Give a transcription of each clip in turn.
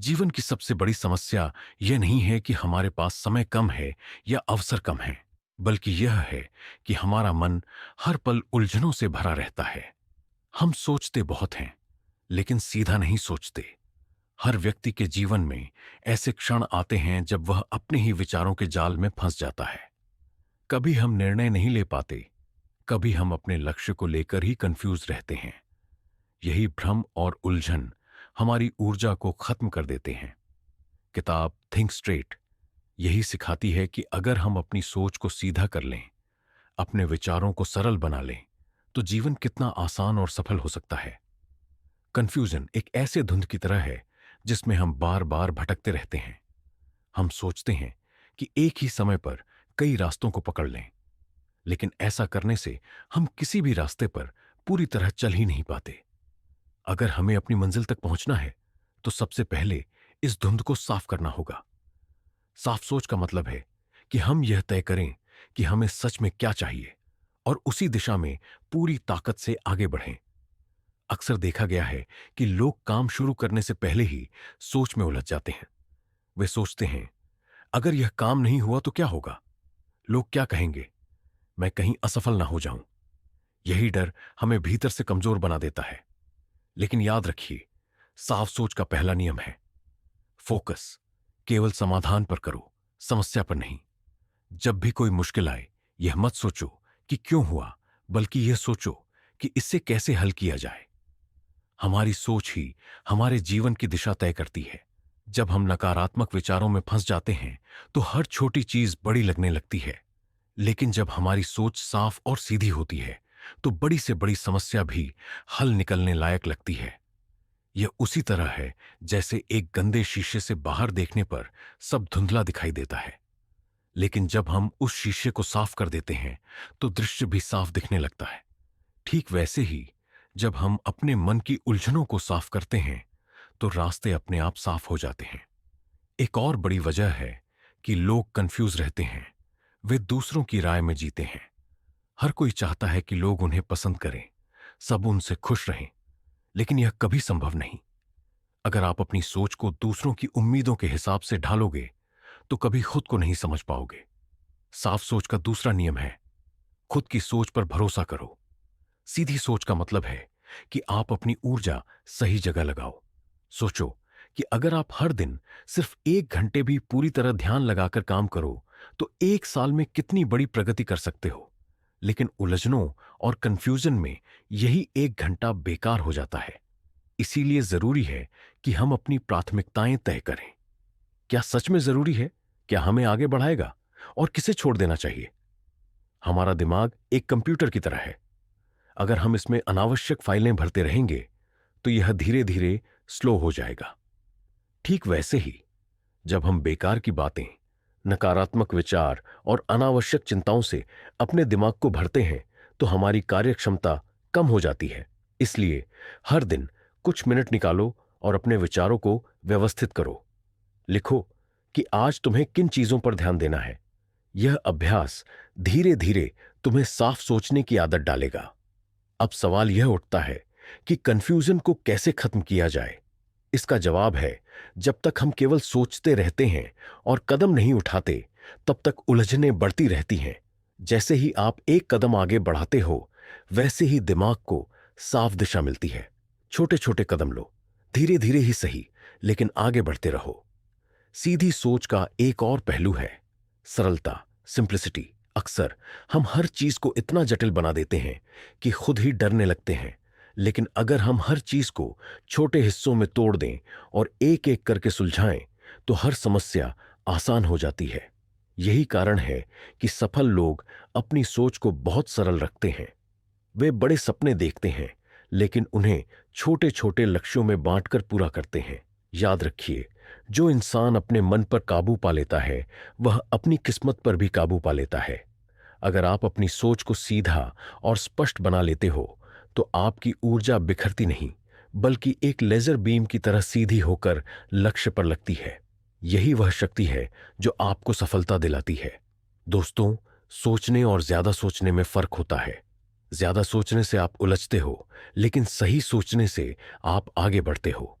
जीवन की सबसे बड़ी समस्या यह नहीं है कि हमारे पास समय कम है या अवसर कम है, बल्कि यह है कि हमारा मन हर पल उलझनों से भरा रहता है। हम सोचते बहुत हैं, लेकिन सीधा नहीं सोचते। हर व्यक्ति के जीवन में ऐसे क्षण आते हैं जब वह अपने ही विचारों के जाल में फंस जाता है। कभी हम निर्णय नहीं ले पाते, कभी हम अपने लक्ष्य को लेकर ही कंफ्यूज रहते हैं। यही भ्रम और उलझन हमारी ऊर्जा को खत्म कर देते हैं। किताब थिंक स्ट्रेट यही सिखाती है कि अगर हम अपनी सोच को सीधा कर लें, अपने विचारों को सरल बना लें, तो जीवन कितना आसान और सफल हो सकता है। कंफ्यूजन एक ऐसे धुंध की तरह है जिसमें हम बार बार भटकते रहते हैं। हम सोचते हैं कि एक ही समय पर कई रास्तों को पकड़ लें, लेकिन ऐसा करने से हम किसी भी रास्ते पर पूरी तरह चल ही नहीं पाते। अगर हमें अपनी मंजिल तक पहुंचना है, तो सबसे पहले इस धुंध को साफ करना होगा। साफ सोच का मतलब है कि हम यह तय करें कि हमें सच में क्या चाहिए और उसी दिशा में पूरी ताकत से आगे बढ़ें। अक्सर देखा गया है कि लोग काम शुरू करने से पहले ही सोच में उलझ जाते हैं। वे सोचते हैं, अगर यह काम नहीं हुआ तो क्या होगा? लोग क्या कहेंगे? मैं कहीं असफल ना हो जाऊं। यही डर हमें भीतर से कमजोर बना देता है। लेकिन याद रखिए, साफ सोच का पहला नियम है फोकस। केवल समाधान पर करो, समस्या पर नहीं। जब भी कोई मुश्किल आए, यह मत सोचो कि क्यों हुआ, बल्कि यह सोचो कि इससे कैसे हल किया जाए। हमारी सोच ही हमारे जीवन की दिशा तय करती है। जब हम नकारात्मक विचारों में फंस जाते हैं, तो हर छोटी चीज बड़ी लगने लगती है। लेकिन जब हमारी सोच साफ और सीधी होती है, तो बड़ी से बड़ी समस्या भी हल निकलने लायक लगती है। यह उसी तरह है जैसे एक गंदे शीशे से बाहर देखने पर सब धुंधला दिखाई देता है, लेकिन जब हम उस शीशे को साफ कर देते हैं, तो दृश्य भी साफ दिखने लगता है। ठीक वैसे ही जब हम अपने मन की उलझनों को साफ करते हैं, तो रास्ते अपने आप साफ हो जाते हैं। एक और बड़ी वजह है कि लोग कंफ्यूज रहते हैं। वे दूसरों की राय में जीते हैं। हर कोई चाहता है कि लोग उन्हें पसंद करें, सब उनसे खुश रहें, लेकिन यह कभी संभव नहीं। अगर आप अपनी सोच को दूसरों की उम्मीदों के हिसाब से ढालोगे, तो कभी खुद को नहीं समझ पाओगे। साफ सोच का दूसरा नियम है खुद की सोच पर भरोसा करो। सीधी सोच का मतलब है कि आप अपनी ऊर्जा सही जगह लगाओ। सोचो कि अगर आप हर दिन सिर्फ 1 घंटे भी पूरी तरह ध्यान लगाकर काम करो, तो 1 साल में कितनी बड़ी प्रगति कर सकते हो। लेकिन उलझनों और कंफ्यूजन में यही 1 घंटा बेकार हो जाता है। इसीलिए जरूरी है कि हम अपनी प्राथमिकताएं तय करें। क्या सच में जरूरी है? क्या हमें आगे बढ़ाएगा और किसे छोड़ देना चाहिए? हमारा दिमाग एक कंप्यूटर की तरह है। अगर हम इसमें अनावश्यक फाइलें भरते रहेंगे, तो यह धीरे धीरे स्लो हो जाएगा। ठीक वैसे ही जब हम बेकार की बातें, नकारात्मक विचार और अनावश्यक चिंताओं से अपने दिमाग को भरते हैं, तो हमारी कार्यक्षमता कम हो जाती है। इसलिए हर दिन कुछ मिनट निकालो और अपने विचारों को व्यवस्थित करो। लिखो कि आज तुम्हें किन चीजों पर ध्यान देना है। यह अभ्यास धीरे धीरे तुम्हें साफ सोचने की आदत डालेगा। अब सवाल यह उठता है कि कंफ्यूजन को कैसे खत्म किया जाए। इसका जवाब है, जब तक हम केवल सोचते रहते हैं और कदम नहीं उठाते, तब तक उलझनें बढ़ती रहती हैं। जैसे ही आप एक कदम आगे बढ़ाते हो, वैसे ही दिमाग को साफ दिशा मिलती है। छोटे छोटे कदम लो, धीरे धीरे ही सही, लेकिन आगे बढ़ते रहो। सीधी सोच का एक और पहलू है सरलता, सिंप्लिसिटी। अक्सर हम हर चीज को इतना जटिल बना देते हैं कि खुद ही डरने लगते हैं। लेकिन अगर हम हर चीज को छोटे हिस्सों में तोड़ दें और एक एक करके सुलझाएं, तो हर समस्या आसान हो जाती है। यही कारण है कि सफल लोग अपनी सोच को बहुत सरल रखते हैं। वे बड़े सपने देखते हैं, लेकिन उन्हें छोटे छोटे लक्ष्यों में बांटकर पूरा करते हैं। याद रखिए, जो इंसान अपने मन पर काबू पा लेता है, वह अपनी किस्मत पर भी काबू पा लेता है। अगर आप अपनी सोच को सीधा और स्पष्ट बना लेते हो, तो आपकी ऊर्जा बिखरती नहीं, बल्कि एक लेजर बीम की तरह सीधी होकर लक्ष्य पर लगती है। यही वह शक्ति है जो आपको सफलता दिलाती है। दोस्तों, सोचने और ज्यादा सोचने में फर्क होता है। ज्यादा सोचने से आप उलझते हो, लेकिन सही सोचने से आप आगे बढ़ते हो।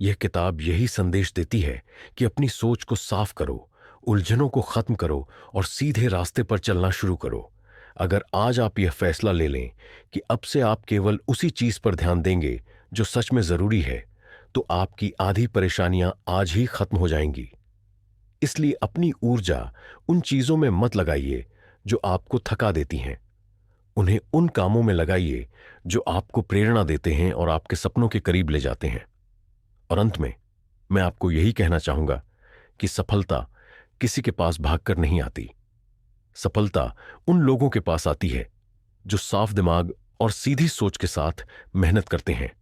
यह किताब यही संदेश देती है कि अपनी सोच को साफ करो, उलझनों को खत्म करो और सीधे रास्ते पर चलना शुरू करो। अगर आज आप यह फैसला ले लें कि अब से आप केवल उसी चीज पर ध्यान देंगे जो सच में जरूरी है, तो आपकी आधी परेशानियां आज ही खत्म हो जाएंगी। इसलिए अपनी ऊर्जा उन चीजों में मत लगाइए जो आपको थका देती हैं। उन्हें उन कामों में लगाइए जो आपको प्रेरणा देते हैं और आपके सपनों के करीब ले जाते हैं। और अंत में मैं आपको यही कहना चाहूंगा कि सफलता किसी के पास भागकर नहीं आती। सफलता उन लोगों के पास आती है जो साफ दिमाग और सीधी सोच के साथ मेहनत करते हैं।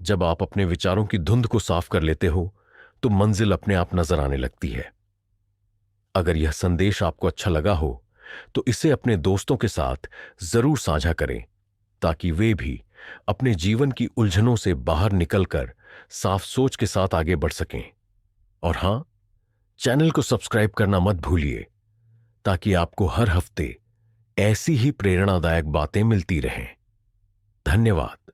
जब आप अपने विचारों की धुंध को साफ कर लेते हो तो मंजिल अपने आप नजर आने लगती है। अगर यह संदेश आपको अच्छा लगा हो तो इसे अपने दोस्तों के साथ जरूर साझा करें, ताकि वे भी अपने जीवन की उलझनों से बाहर निकलकर साफ सोच के साथ आगे बढ़ सकें। और हां, चैनल को सब्सक्राइब करना मत भूलिए, ताकि आपको हर हफ्ते ऐसी ही प्रेरणादायक बातें मिलती रहें। धन्यवाद।